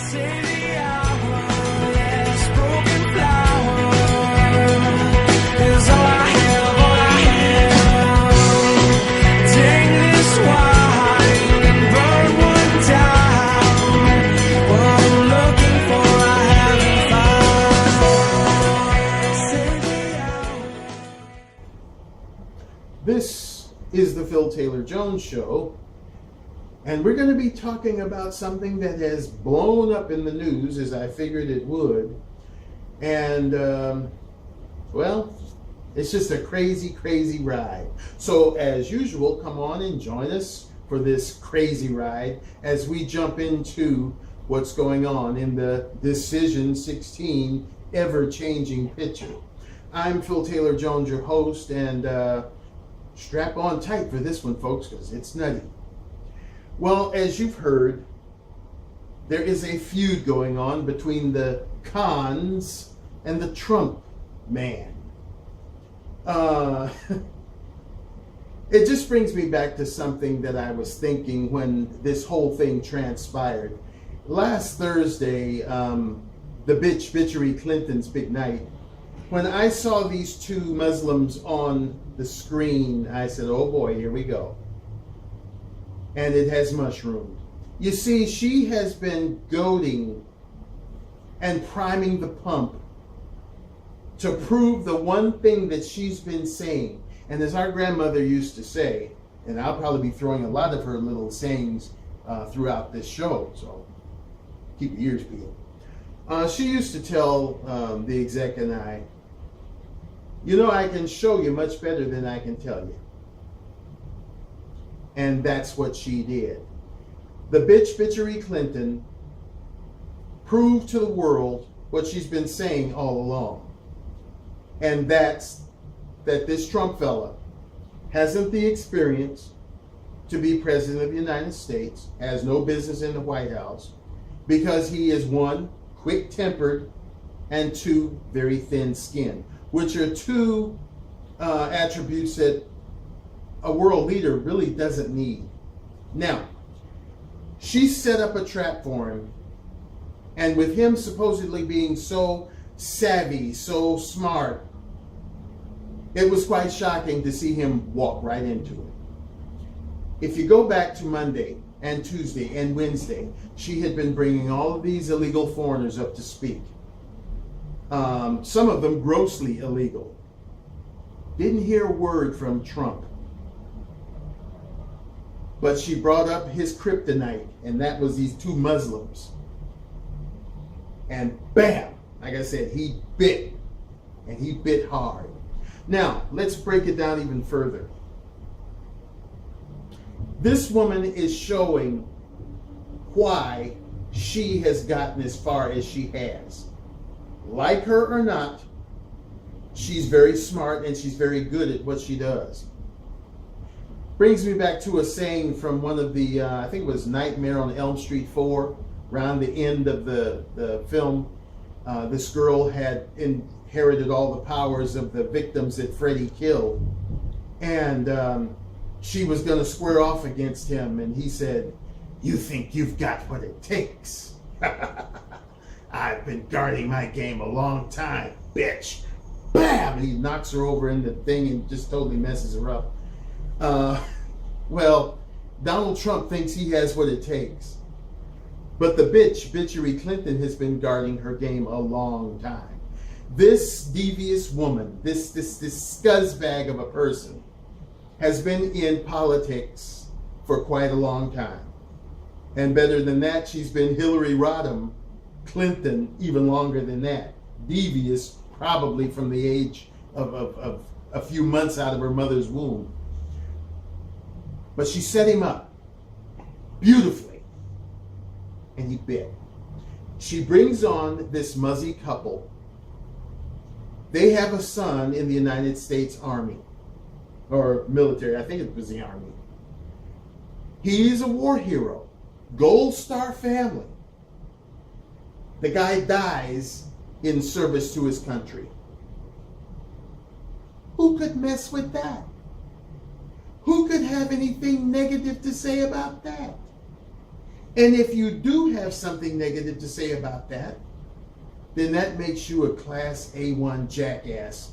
Say the hour, yes, broken flower is all I have, take this wine and burn one down. What I'm looking for, I haven't found. Say the hour. This is the Phil Taylor Jones Show, and we're going to be talking about something that has blown up in the news, as I figured it would. And, well, it's just a crazy, crazy ride. So, as usual, come on and join us for this crazy ride as we jump into what's going on in the Decision 16 ever-changing picture. I'm Phil Taylor Jones, your host, and strap on tight for this one, folks, because it's nutty. Well, as you've heard, there is a feud going on between the cons and the Trump man. It just brings me back to something that I was thinking when this whole thing transpired. Last Thursday, the bitchery Clinton's big night, when I saw these two Muslims on the screen, I said, oh boy, here we go. And it has mushroomed. You see, she has been goading and priming the pump to prove the one thing that she's been saying. And as our grandmother used to say, and I'll probably be throwing a lot of her little sayings throughout this show, so keep your ears peeled. She used to tell the Exec and I, you know, I can show you much better than I can tell you. And that's what she did. The bitchery Clinton proved to the world what she's been saying all along. And that's that this Trump fella hasn't the experience to be president of the United States, has no business in the White House, because he is one, quick-tempered, and two, very thin-skinned, which are two attributes that a world leader really doesn't need. Now, she set up a trap for him, and with him supposedly being so savvy, so smart, it was quite shocking to see him walk right into it. If you go back to Monday and Tuesday and Wednesday, she had been bringing all of these illegal foreigners up to speak. Some of them grossly illegal. Didn't hear a word from Trump. But she brought up his kryptonite, and that was these two Muslims. And bam, like I said, he bit, and he bit hard. Now, let's break it down even further. This woman is showing why she has gotten as far as she has. Like her or not, she's very smart and she's very good at what she does. Brings me back to a saying from one of the, I think it was Nightmare on Elm Street 4, around the end of the film. This girl had inherited all the powers of the victims that Freddy killed. And she was going to square off against him. And he said, "You think you've got what it takes? I've been guarding my game a long time, bitch." Bam! And he knocks her over in the thing and just totally messes her up. Well, Donald Trump thinks he has what it takes. But the bitchery Clinton has been guarding her game a long time. This devious woman, this scuzzbag of a person, has been in politics for quite a long time. And better than that, she's been Hillary Rodham Clinton even longer than that. Devious, probably from the age of a few months out of her mother's womb. But she set him up beautifully, and he bit. She brings on this Muzzy couple. They have a son in the United States Army, or military, I think it was the Army. He's a war hero, Gold Star family. The guy dies in service to his country. Who could mess with that? Who could have anything negative to say about that? And if you do have something negative to say about that, then that makes you a class A1 jackass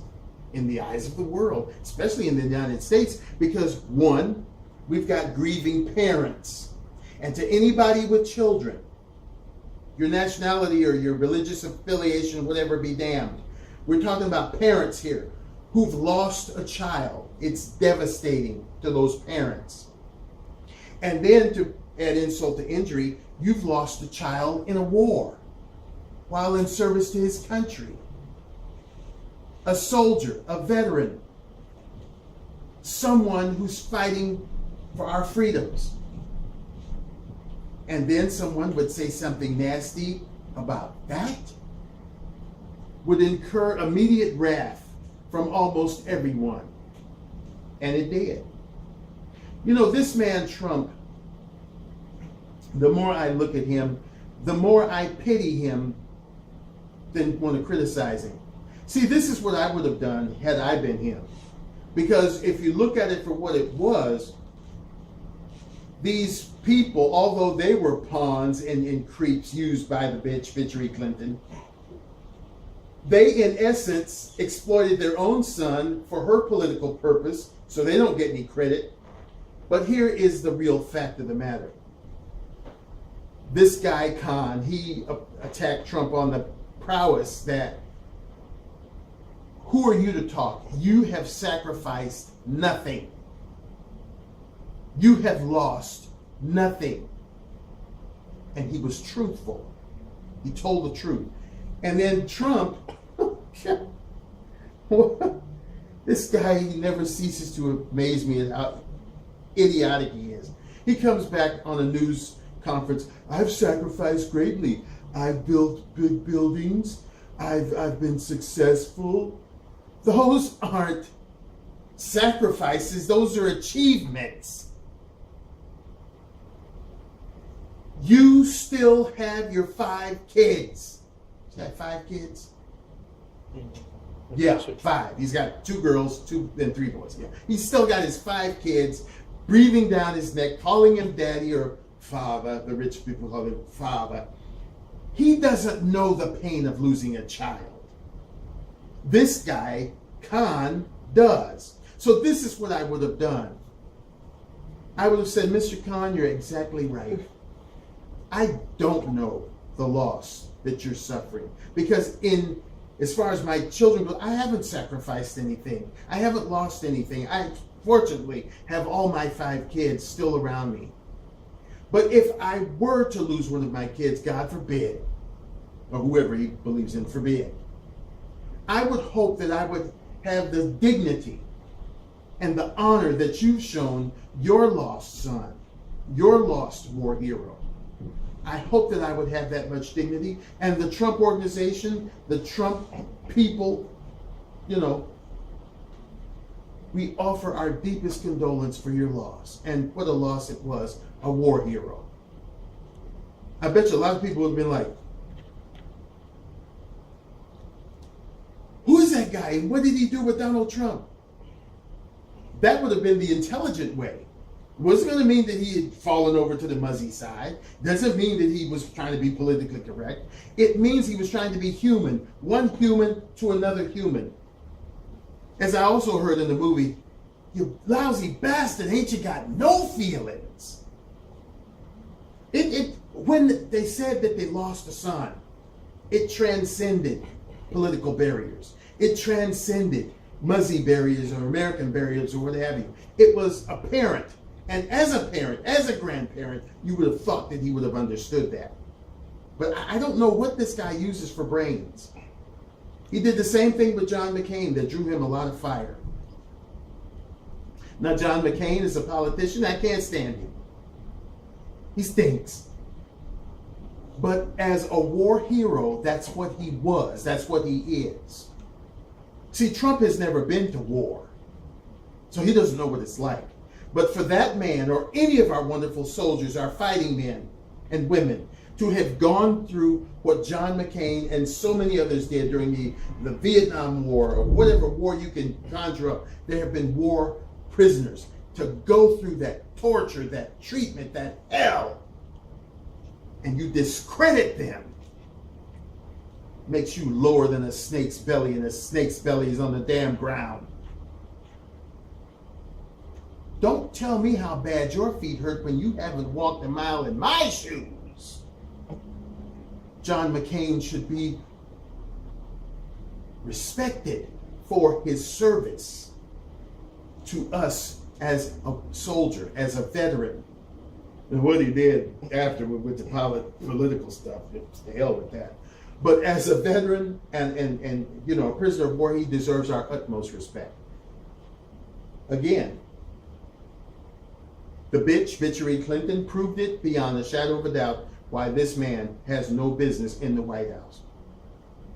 in the eyes of the world, especially in the United States, because one, we've got grieving parents. And to anybody with children, your nationality or your religious affiliation, whatever, be damned. We're talking about parents here who've lost a child. It's devastating to those parents. And then to add insult to injury, you've lost a child in a war while in service to his country. A soldier, a veteran, someone who's fighting for our freedoms. And then someone would say something nasty about that, would incur immediate wrath from almost everyone. And it did. You know, this man Trump, the more I look at him, the more I pity him than want to criticize him. See, this is what I would have done had I been him. Because if you look at it for what it was, these people, although they were pawns and creeps used by the bitchery Clinton, they in essence exploited their own son for her political purpose, so they don't get any credit. But here is the real fact of the matter. This guy Khan, he attacked Trump on the prowess that, who are you to talk? You have sacrificed nothing. You have lost nothing. And he was truthful. He told the truth. And then Trump, this guy, he never ceases to amaze me at how idiotic he is. He comes back on a news conference. I've sacrificed greatly. I've built big buildings. I've been successful. Those aren't sacrifices. Those are achievements. You still have your 5 kids. He's got 5 kids? Yeah, 5. He's got 2 girls, 2 and 3 boys. Yeah. He's still got his 5 kids breathing down his neck, calling him daddy or father. The rich people call him father. He doesn't know the pain of losing a child. This guy, Khan, does. So this is what I would have done. I would have said, Mr. Khan, you're exactly right. I don't know the loss that you're suffering. Because as far as my children go, I haven't sacrificed anything. I haven't lost anything. I fortunately have all my 5 kids still around me. But if I were to lose one of my kids, God forbid, or whoever he believes in forbid, I would hope that I would have the dignity and the honor that you've shown your lost son, your lost war hero. I hope that I would have that much dignity. And the Trump organization, the Trump people, you know, we offer our deepest condolence for your loss. And what a loss it was, a war hero. I bet you a lot of people would have been like, who is that guy? And what did he do with Donald Trump? That would have been the intelligent way. It wasn't going to mean that he had fallen over to the muzzy side. Doesn't mean that he was trying to be politically correct. It means he was trying to be human. One human to another human. As I also heard in the movie, you lousy bastard, ain't you got no feelings? When they said that they lost a son, it transcended political barriers. It transcended muzzy barriers or American barriers or what have you. It was apparent. And as a parent, as a grandparent, you would have thought that he would have understood that. But I don't know what this guy uses for brains. He did the same thing with John McCain that drew him a lot of fire. Now, John McCain is a politician. I can't stand him. He stinks. But as a war hero, that's what he was. That's what he is. See, Trump has never been to war, so he doesn't know what it's like. But for that man or any of our wonderful soldiers, our fighting men and women, to have gone through what John McCain and so many others did during the Vietnam War or whatever war you can conjure up, there have been war prisoners. To go through that torture, that treatment, that hell, and you discredit them, makes you lower than a snake's belly, and a snake's belly is on the damn ground. Don't tell me how bad your feet hurt when you haven't walked a mile in my shoes. John McCain should be respected for his service to us as a soldier, as a veteran. And what he did after with the political stuff, the hell with that. But as a veteran and you know, a prisoner of war, he deserves our utmost respect. Again, the bitchery Clinton proved it beyond a shadow of a doubt why this man has no business in the White House.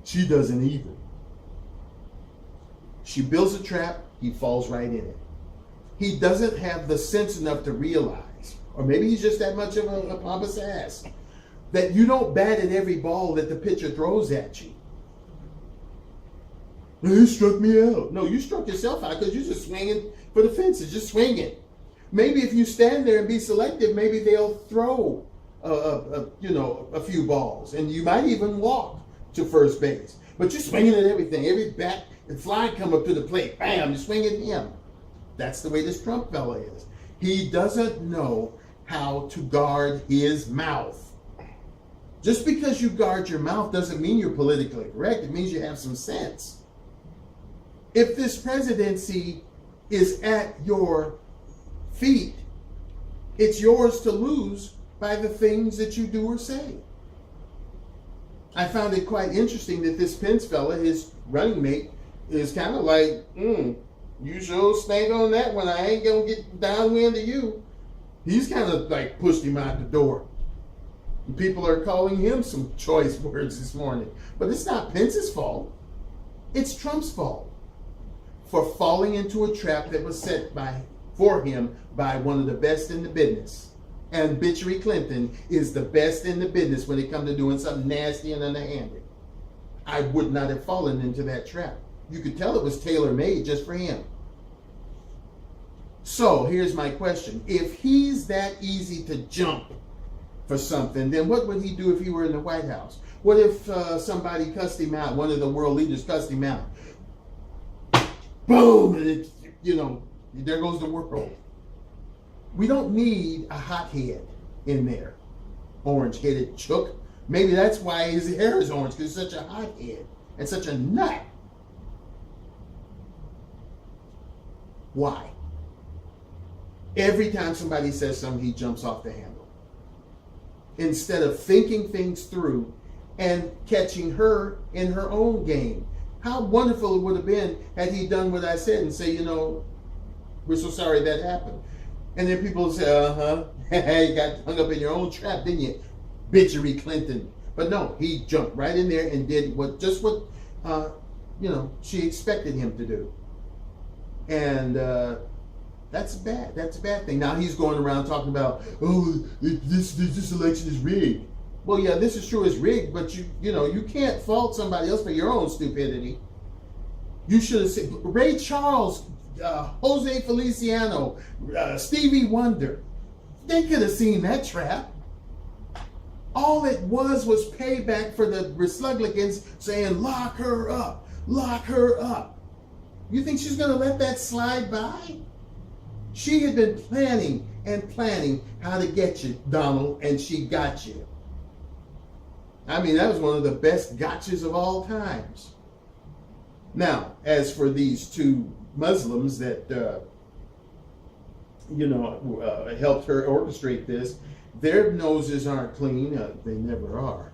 She doesn't either. She builds a trap, he falls right in it. He doesn't have the sense enough to realize, or maybe he's just that much of a pompous ass, that you don't bat at every ball that the pitcher throws at you. He struck me out. No, you struck yourself out because you're just swinging for the fences, just swinging. Maybe if you stand there and be selective, maybe they'll throw a few balls, and you might even walk to first base. But you're swinging at everything. Every bat and fly come up to the plate, bam, you're swinging at him. That's the way this Trump fella is. He doesn't know how to guard his mouth. Just because you guard your mouth doesn't mean you're politically correct. It means you have some sense. If this presidency is at your feet, it's yours to lose by the things that you do or say. I found it quite interesting that this Pence fella, his running mate, is kind of like, you sure stank on that one. I ain't gonna get downwind of you. He's kind of like pushed him out the door. And people are calling him some choice words this morning. But it's not Pence's fault. It's Trump's fault for falling into a trap that was set for him by one of the best in the business. And bitchery Clinton is the best in the business when it comes to doing something nasty and underhanded. I would not have fallen into that trap. You could tell it was tailor-made just for him. So here's my question. If he's that easy to jump for something, then what would he do if he were in the White House? What if somebody cussed him out, one of the world leaders cussed him out? Boom! And there goes the world. We don't need a hothead in there. Orange-headed chook. Maybe that's why his hair is orange, because he's such a hothead and such a nut. Why? Every time somebody says something, he jumps off the handle. Instead of thinking things through and catching her in her own game. How wonderful it would have been had he done what I said and say, we're so sorry that happened. And then people say, you got hung up in your own trap, didn't you? Bitchery Clinton. But no, he jumped right in there and did what she expected him to do. And that's bad. That's a bad thing. Now he's going around talking about, this election is rigged. Well, yeah, this is true, it's rigged, but you can't fault somebody else for your own stupidity. You should have said Ray Charles, Jose Feliciano, Stevie Wonder. They could have seen that trap. All it was payback for the Respublicans saying, lock her up, lock her up. You think she's going to let that slide by? She had been planning and planning how to get you, Donald, and she got you. I mean, that was one of the best gotchas of all times. Now, as for these two Muslims that, helped her orchestrate this, their noses aren't clean. They never are.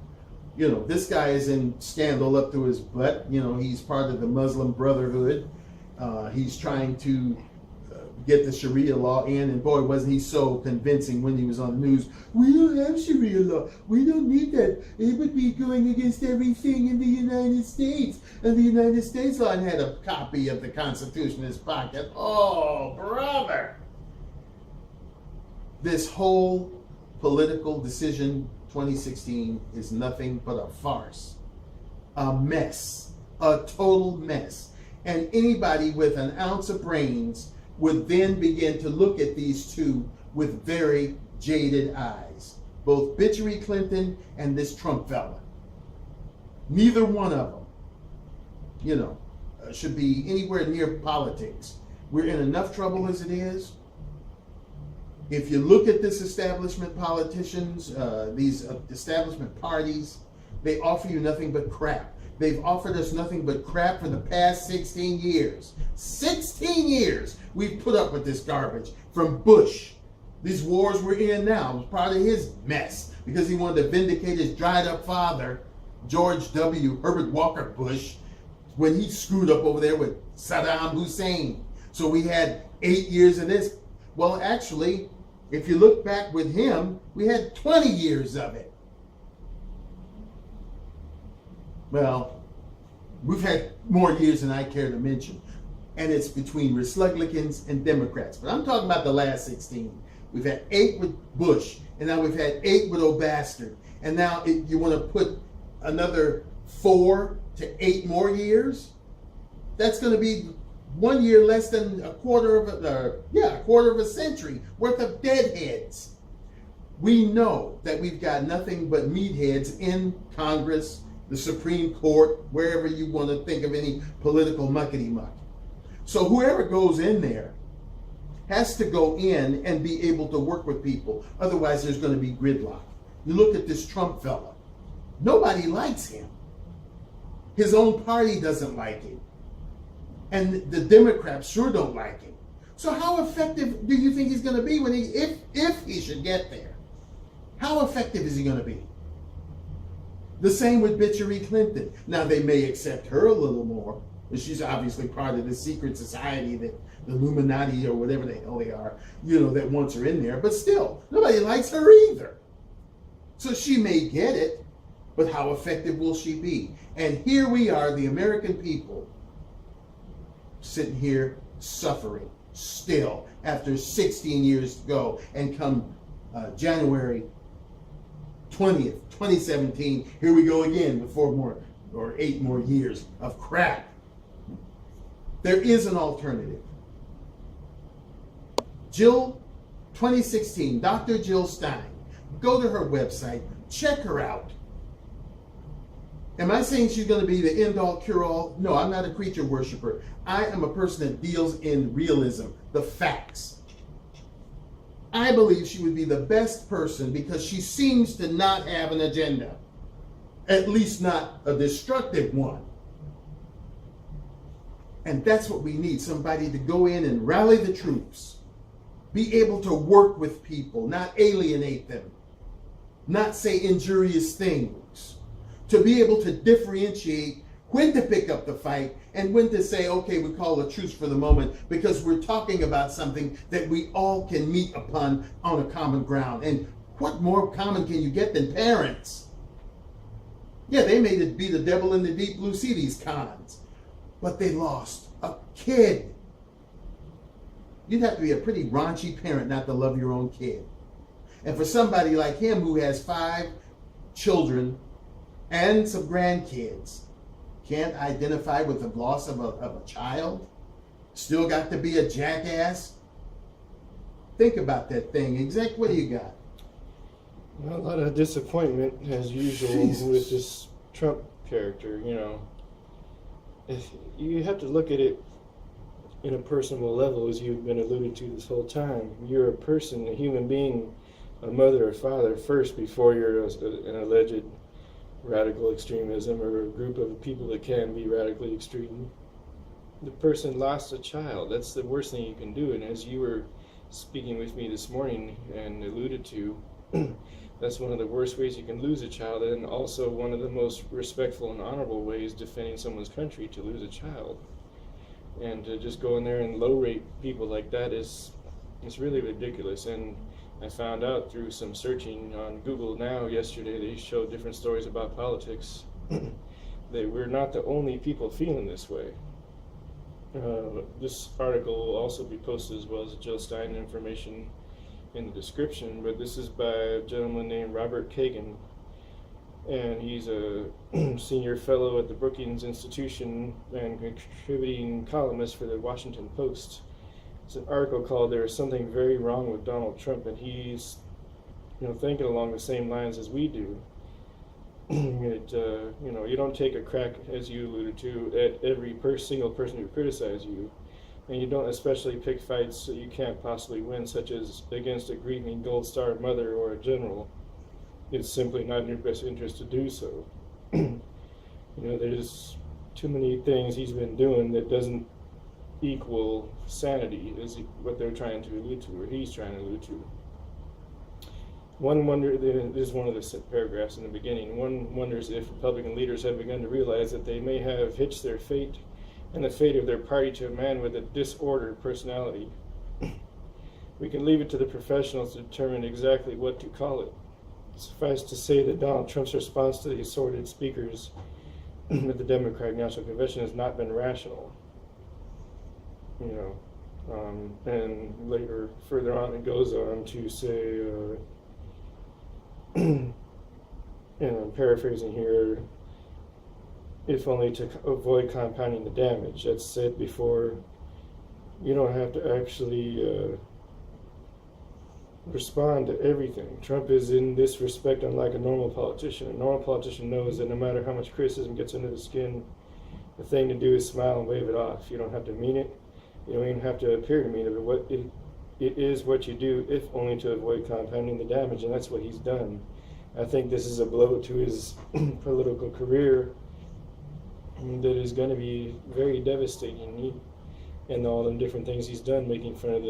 This guy is in scandal up to his butt. He's part of the Muslim Brotherhood. He's trying to get the Sharia law in, and boy, wasn't he so convincing when he was on the news. We don't have Sharia law. We don't need that. It would be going against everything in the United States. And the United States law, and had a copy of the Constitution in his pocket. Oh, brother. This whole political decision 2016 is nothing but a farce. A mess. A total mess. And anybody with an ounce of brains would then begin to look at these two with very jaded eyes. both Bitchery Clinton and this Trump fella. Neither one of them, should be anywhere near politics. We're in enough trouble as it is. If you look at this establishment politicians, these establishment parties, they offer you nothing but crap. They've offered us nothing but crap for the past 16 years. 16 years we've put up with this garbage from Bush. These wars we're in now was part of his mess because he wanted to vindicate his dried up father, George W. Herbert Walker Bush, when he screwed up over there with Saddam Hussein. So we had 8 years of this. Well, actually, if you look back with him, we had 20 years of it. Well, we've had more years than I care to mention. And it's between Republicans and Democrats. But I'm talking about the last 16. We've had 8 with Bush, and now we've had 8 with O'Bastard. And now you want to put another 4 to 8 more years? That's going to be 1 year less than a quarter of a century worth of deadheads. We know that we've got nothing but meatheads in Congress, the Supreme Court, wherever you want to think of any political muckety-muck. So whoever goes in there has to go in and be able to work with people. Otherwise, there's going to be gridlock. You look at this Trump fella. Nobody likes him. His own party doesn't like him. And the Democrats sure don't like him. So how effective do you think he's going to be when if he should get there? How effective is he going to be? The same with Bitchery Clinton. Now, they may accept her a little more. She's obviously part of the secret society, that the Illuminati or whatever the hell they are, that wants her in there. But still, nobody likes her either. So she may get it, but how effective will she be? And here we are, the American people, sitting here suffering still after 16 years to go. And come January 20th, 2017, here we go again with 4 more or 8 more years of crap. There is an alternative. Jill, 2016, Dr. Jill Stein. Go to her website, check her out. Am I saying she's going to be the end-all, cure-all? No, I'm not a creature worshiper. I am a person that deals in realism, the facts. I believe she would be the best person because she seems to not have an agenda. At least not a destructive one. And that's what we need, somebody to go in and rally the troops. Be able to work with people, not alienate them. Not say injurious things. To be able to differentiate when to pick up the fight and when to say, okay, we call a truce for the moment because we're talking about something that we all can meet upon on a common ground. And what more common can you get than parents? Yeah, they may be the devil in the deep blue sea, these cons. But they lost a kid. You'd have to be a pretty raunchy parent not to love your own kid. And for somebody like him who has 5 children and some grandkids, can't identify with the loss of a child, still got to be a jackass. Think about that thing. Exec, what do you got? Well, a lot of disappointment, as usual, with this Trump character, If you have to look at it in a personal level, as you've been alluded to this whole time. You're a person, a human being, a mother or father first before you're an alleged radical extremism or a group of people that can be radically extreme. The person lost a child. That's the worst thing you can do. And as you were speaking with me this morning and alluded to, that's one of the worst ways you can lose a child, and also one of the most respectful and honorable ways defending someone's country, to lose a child. And to just go in there and low rate people like that it's really ridiculous. And I found out through some searching on Google now yesterday, they showed different stories about politics, that we're not the only people feeling this way. This article will also be posted, as well as Jill Stein information in the description, but this is by a gentleman named Robert Kagan, and he's a senior fellow at the Brookings Institution and contributing columnist for the Washington Post. It's an article called "There is Something Very Wrong with Donald Trump," and he's thinking along the same lines as we do. You don't take a crack, as you alluded to, at every single person who criticizes you, and you don't especially pick fights that you can't possibly win, such as against a grieving Gold Star mother or a general. It's simply not in your best interest to do so. There's too many things he's been doing that doesn't equal sanity, is what they're trying to allude to, or he's trying to allude to. One wonder, this is one of the paragraphs in the beginning, one wonders if Republican leaders have begun to realize that they may have hitched their fate and the fate of their party to a man with a disordered personality. We can leave it to the professionals to determine exactly what to call it. Suffice to say that Donald Trump's response to the assorted speakers at the Democratic National Convention has not been rational. And later, further on, it goes on to say, and I'm paraphrasing here, if only to avoid compounding the damage. That's said before. You don't have to actually respond to everything. Trump is, in this respect, unlike a normal politician. A normal politician knows that no matter how much criticism gets under the skin, the thing to do is smile and wave it off. You don't have to mean it. You don't even have to appear to mean it. But it is what you do, if only to avoid compounding the damage, and that's what he's done. I think this is a blow to his political career that is going to be very devastating. And all the different things he's done, making fun of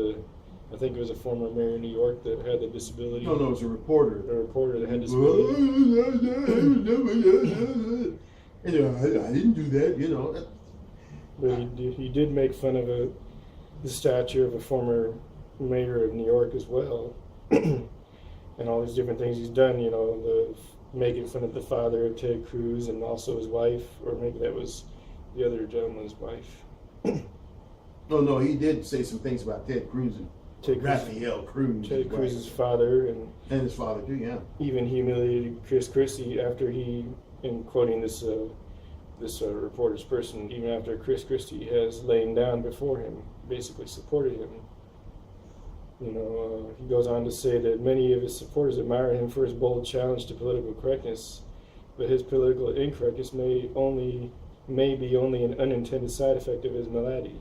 I think it was a former mayor of New York that had the disability. No, it was a reporter. A reporter that had disability. I didn't do that, But he did make fun of the statue of a former mayor of New York as well. And all these different things he's done, making fun of the father of Ted Cruz and also his wife, or maybe that was the other gentleman's wife. No, he did say some things about Ted Cruz and Raphael Cruz. Ted Cruz's father, and his father too, yeah. Even humiliated Chris Christie after he, in quoting this reporter's person, even after Chris Christie has lain down before him, basically supported him. He goes on to say that many of his supporters admire him for his bold challenge to political correctness, but his political incorrectness may be only an unintended side effect of his malady,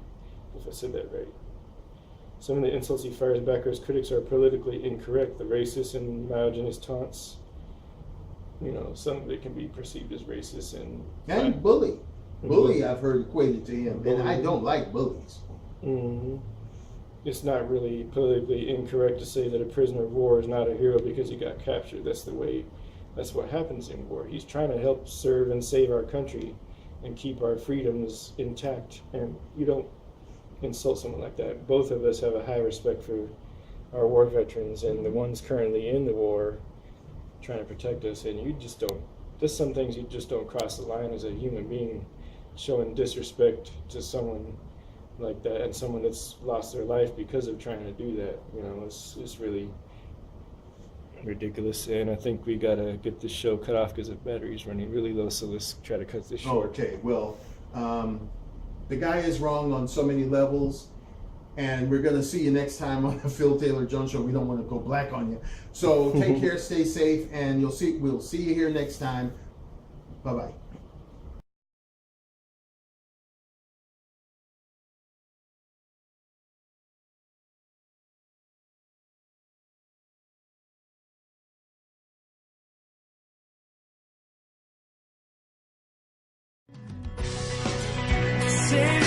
if I said that right. Some of the insults he fires back at his critics are politically incorrect. The racist and misogynist taunts, some of it can be perceived as racist and bully. Bully, I've heard equated to him, and I don't like bullies. Mm-hmm. It's not really politically incorrect to say that a prisoner of war is not a hero because he got captured. That's what happens in war. He's trying to help serve and save our country and keep our freedoms intact, and you don't insult someone like that. Both of us have a high respect for our war veterans and the ones currently in the war trying to protect us, and you just don't, there's some things you just don't cross the line as a human being, showing disrespect to someone like that, and someone that's lost their life because of trying to do that. It's really ridiculous, and I think we gotta get this show cut off because the battery's running really low, so let's try to cut this short. Okay, well, the guy is wrong on so many levels, and we're gonna see you next time on the Phil Taylor Jones Show. We don't want to go black on you, so take care, stay safe, and we'll see you here next time. Bye-bye. Sing